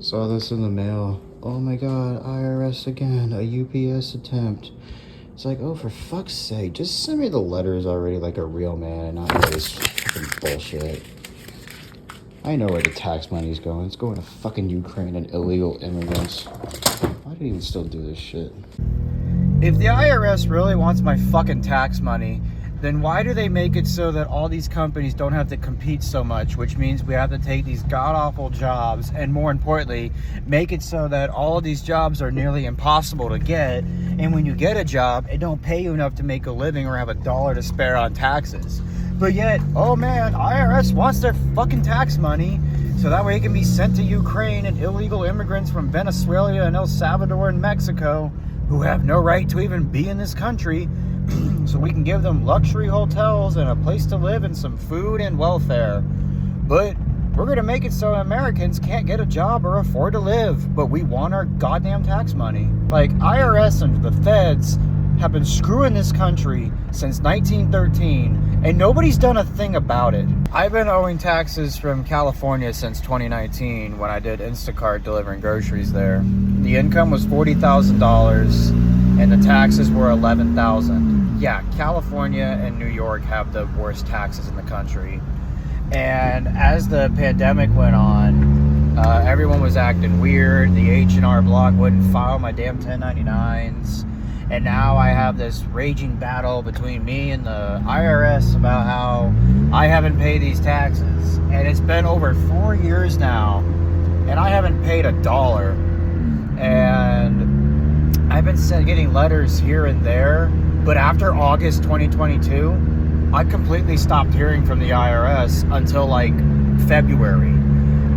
Saw this in the mail. Oh my god, IRS again, a UPS attempt. It's like, oh, for fuck's sake, just send me the letters already like a real man and not all this fucking bullshit. I know where the tax money's going. It's going to fucking Ukraine and illegal immigrants. Why do you even still do this shit? If the IRS really wants my fucking tax money, then why do they make it so that all these companies don't have to compete so much, which means we have to take these god-awful jobs, and more importantly, make it so that all of these jobs are nearly impossible to get, and when you get a job, it don't pay you enough to make a living or have a dollar to spare on taxes. But yet, oh man, IRS wants their fucking tax money, so that way it can be sent to Ukraine and illegal immigrants from Venezuela and El Salvador and Mexico who have no right to even be in this country, so we can give them luxury hotels and a place to live and some food and welfare. But we're going to make it so Americans can't get a job or afford to live, but we want our goddamn tax money. Like, IRS and the feds have been screwing this country since 1913, and nobody's done a thing about it. I've been owing taxes from California since 2019 when I did Instacart delivering groceries there. The income was $40,000 and the taxes were $11,000. Yeah, California and New York have the worst taxes in the country. And as the pandemic went on, everyone was acting weird. The H&R Block wouldn't file my damn 1099s. And now I have this raging battle between me and the IRS about how I haven't paid these taxes. And it's been over 4 years now, and I haven't paid $1. And I've been getting letters here and there, but after August 2022, I completely stopped hearing from the IRS until like February.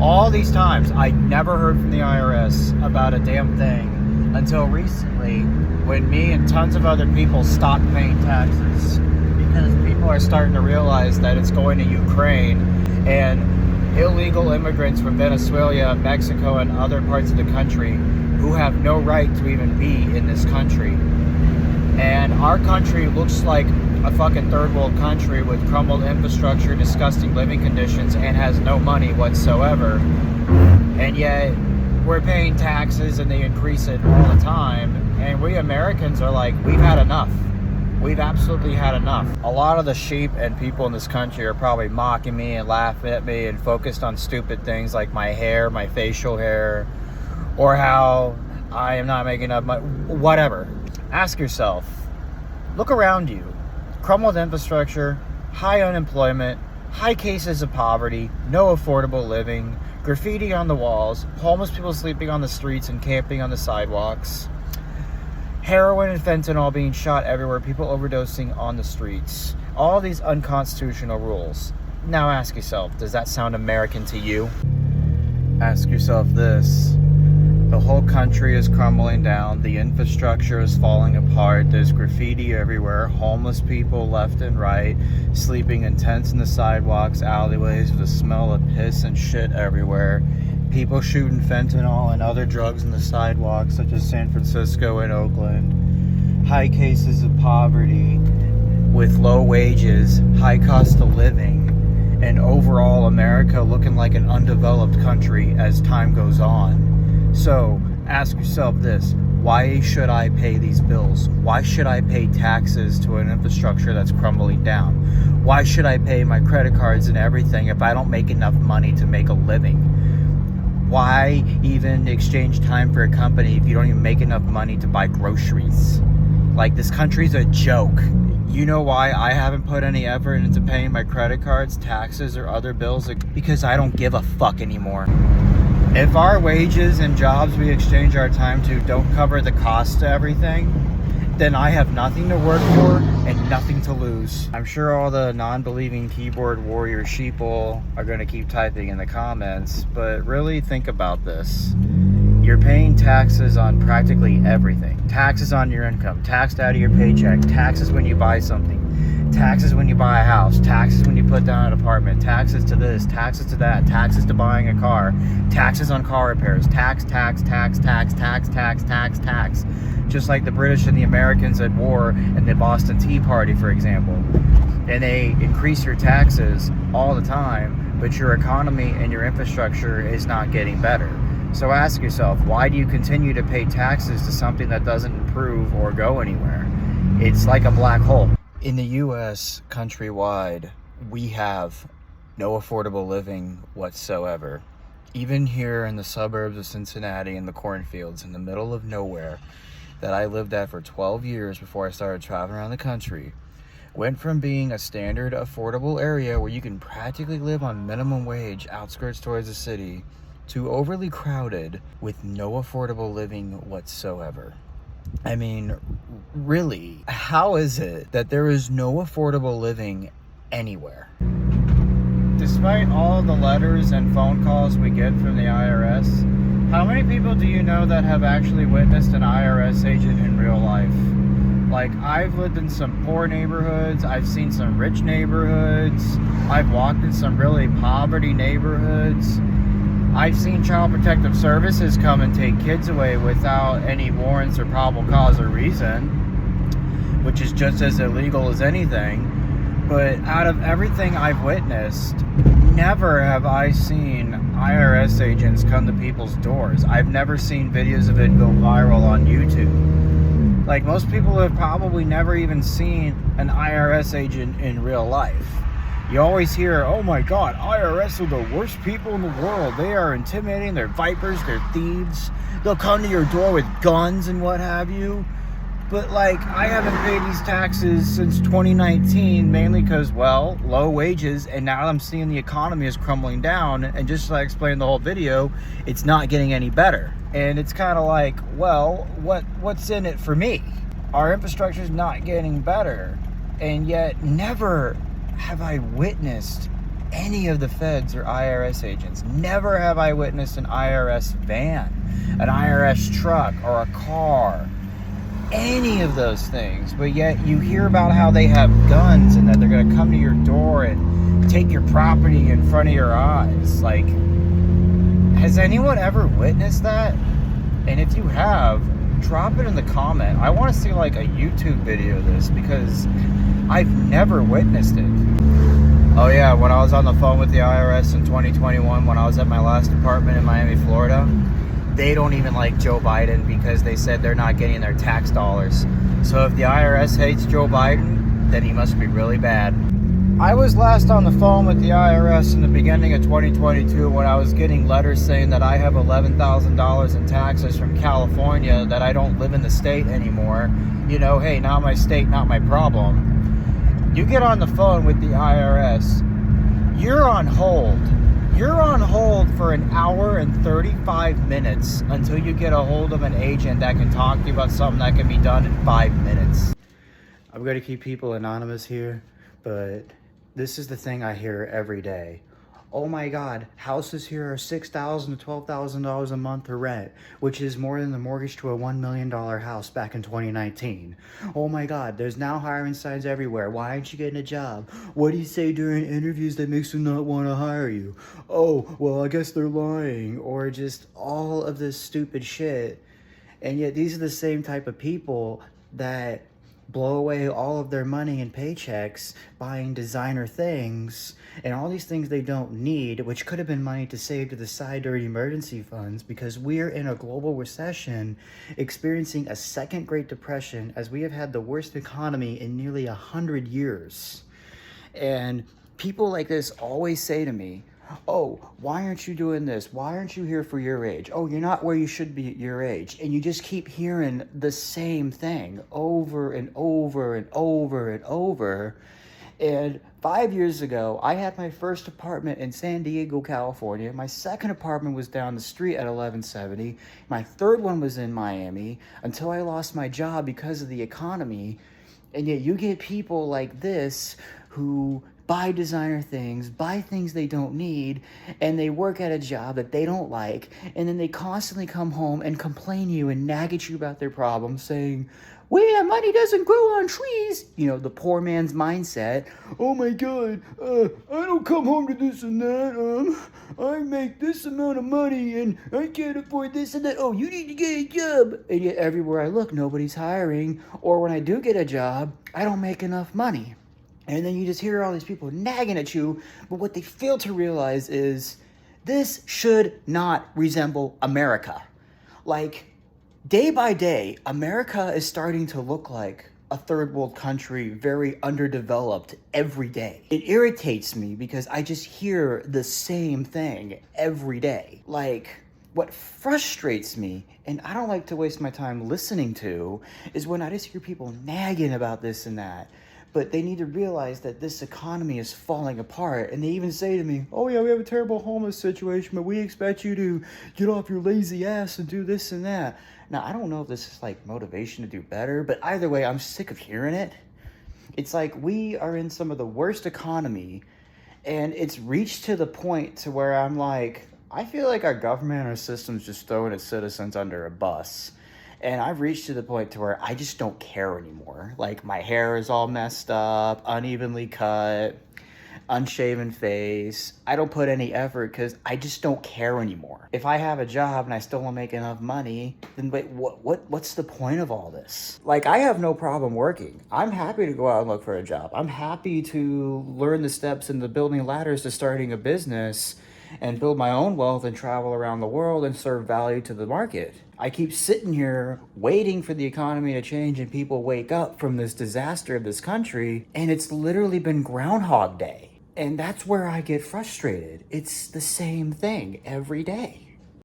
All these times, I never heard from the IRS about a damn thing until recently, when me and tons of other people stopped paying taxes because people are starting to realize that it's going to Ukraine and illegal immigrants from Venezuela, Mexico, and other parts of the country who have no right to even be in this country. And our country looks like a fucking third world country with crumbled infrastructure, disgusting living conditions, and has no money whatsoever. And yet, we're paying taxes and they increase it all the time. And we Americans are like, we've had enough. We've absolutely had enough. A lot of the sheep and people in this country are probably mocking me and laughing at me and focused on stupid things like my hair, my facial hair, or how I am not making enough money, whatever. Ask yourself, look around you. Crumbled infrastructure, high unemployment, high cases of poverty, no affordable living, graffiti on the walls, homeless people sleeping on the streets and camping on the sidewalks, heroin and fentanyl being shot everywhere, people overdosing on the streets. All these unconstitutional rules. Now ask yourself, does that sound American to you? Ask yourself this. The whole country is crumbling down. The infrastructure is falling apart. There's graffiti everywhere. Homeless people left and right, sleeping in tents in the sidewalks, alleyways with the smell of piss and shit everywhere. People shooting fentanyl and other drugs in the sidewalks, such as San Francisco and Oakland. High cases of poverty with low wages, high cost of living, and overall America looking like an undeveloped country as time goes on. So, ask yourself this, why should I pay these bills? Why should I pay taxes to an infrastructure that's crumbling down? Why should I pay my credit cards and everything if I don't make enough money to make a living? Why even exchange time for a company if you don't even make enough money to buy groceries? Like, this country's a joke. You know why I haven't put any effort into paying my credit cards, taxes, or other bills? Because I don't give a fuck anymore. If our wages and jobs we exchange our time to don't cover the cost to everything, then I have nothing to work for and nothing to lose. I'm sure all the non-believing keyboard warrior sheeple are going to keep typing in the comments, but really think about this. You're paying taxes on practically everything. Taxes on your income, taxed out of your paycheck, taxes when you buy something, taxes when you buy a house, taxes when you put down an apartment, taxes to this, taxes to that, taxes to buying a car, taxes on car repairs, tax. Just like the British and the Americans at war and the Boston Tea Party, for example. And they increase your taxes all the time, but your economy and your infrastructure is not getting better. So ask yourself, why do you continue to pay taxes to something that doesn't improve or go anywhere? It's like a black hole. In the US, countrywide, we have no affordable living whatsoever. Even here in the suburbs of Cincinnati, in the cornfields, in the middle of nowhere, that I lived at for 12 years before I started traveling around the country, went from being a standard affordable area where you can practically live on minimum wage outskirts towards the city to overly crowded with no affordable living whatsoever. I mean, really, how is it that there is no affordable living anywhere? Despite all the letters and phone calls we get from the IRS, how many people do you know that have actually witnessed an IRS agent in real life? Like, I've lived in some poor neighborhoods, I've seen some rich neighborhoods, I've walked in some really poverty neighborhoods. I've seen Child Protective Services come and take kids away without any warrants or probable cause or reason, which is just as illegal as anything. But out of everything I've witnessed, never have I seen IRS agents come to people's doors. I've never seen videos of it go viral on YouTube. Like, most people have probably never even seen an IRS agent in real life. You always hear, oh my God, IRS are the worst people in the world. They are intimidating, they're vipers, they're thieves. They'll come to your door with guns and what have you. But like, I haven't paid these taxes since 2019, mainly because, well, low wages, and now I'm seeing the economy is crumbling down, and just as I explained the whole video, it's not getting any better. And it's kind of like, well, what's in it for me? Our infrastructure is not getting better, and yet never have I witnessed any of the feds or IRS agents. Never have I witnessed an IRS van, an IRS truck, or a car. Any of those things, but yet you hear about how they have guns and that they're going to come to your door and take your property in front of your eyes. Like, has anyone ever witnessed that? And if you have, drop it in the comment. I want to see like a YouTube video of this because I've never witnessed it. Oh yeah, when I was on the phone with the IRS in 2021, when I was at my last apartment in Miami, Florida, they don't even like Joe Biden because they said they're not getting their tax dollars. So if the IRS hates Joe Biden, then he must be really bad. I was last on the phone with the IRS in the beginning of 2022 when I was getting letters saying that I have $11,000 in taxes from California, that I don't live in the state anymore. You know, hey, not my state, not my problem. You get on the phone with the IRS, you're on hold. You're on hold for an hour and 35 minutes until you get a hold of an agent that can talk to you about something that can be done in 5 minutes. I'm going to keep people anonymous here, but this is the thing I hear every day. Oh my God, houses here are $6,000 to $12,000 a month to rent, which is more than the mortgage to a $1 million house back in 2019. Oh my God, there's now hiring signs everywhere. Why aren't you getting a job? What do you say during interviews that makes them not want to hire you? Oh, well, I guess they're lying, or just all of this stupid shit. And yet these are the same type of people that blow away all of their money and paychecks buying designer things and all these things they don't need, which could have been money to save to the side during emergency funds, because we're in a global recession experiencing a second Great Depression, as we have had the worst economy in nearly 100 years. And people like this always say to me, oh, why aren't you doing this? Why aren't you here for your age? Oh, you're not where you should be at your age. And you just keep hearing the same thing over and over and over and over. And 5 years ago, I had my first apartment in San Diego, California. My second apartment was down the street at 1170. My third one was in Miami until I lost my job because of the economy. And yet you get people like this who buy designer things, buy things they don't need, and they work at a job that they don't like, and then they constantly come home and complain to you and nag at you about their problems, saying, well, money doesn't grow on trees. You know, the poor man's mindset. Oh my God, I don't come home to this and that. I make this amount of money and I can't afford this and that. Oh, you need to get a job. And yet everywhere I look, nobody's hiring. Or when I do get a job, I don't make enough money. And then you just hear all these people nagging at you, but what they fail to realize is This should not resemble America. Like, day by day, America is starting to look like a third world country, very underdeveloped every day. It irritates me because I just hear the same thing every day. Like, what frustrates me, and I don't like to waste my time listening to, is when I just hear people nagging about this and that. But they need to realize that this economy is falling apart. And they even say to me, oh yeah, we have a terrible homeless situation, but we expect you to get off your lazy ass and do this and that. Now, I don't know if this is like motivation to do better, but either way, I'm sick of hearing it. It's like we are in some of the worst economy, and it's reached to the point to where I'm like, I feel like our government or system's just throwing its citizens under a bus. And I've reached to the point to where I just don't care anymore. Like, my hair is all messed up, unevenly cut, unshaven face. I don't put any effort because I just don't care anymore. If I have a job and I still don't make enough money, then wait, what's the point of all this? Like, I have no problem working. I'm happy to go out and look for a job. I'm happy to learn the steps in the building ladders to starting a business and build my own wealth and travel around the world and serve value to the market. I keep sitting here waiting for the economy to change and people wake up from this disaster of this country, and it's literally been Groundhog Day. And that's where I get frustrated. It's the same thing every day.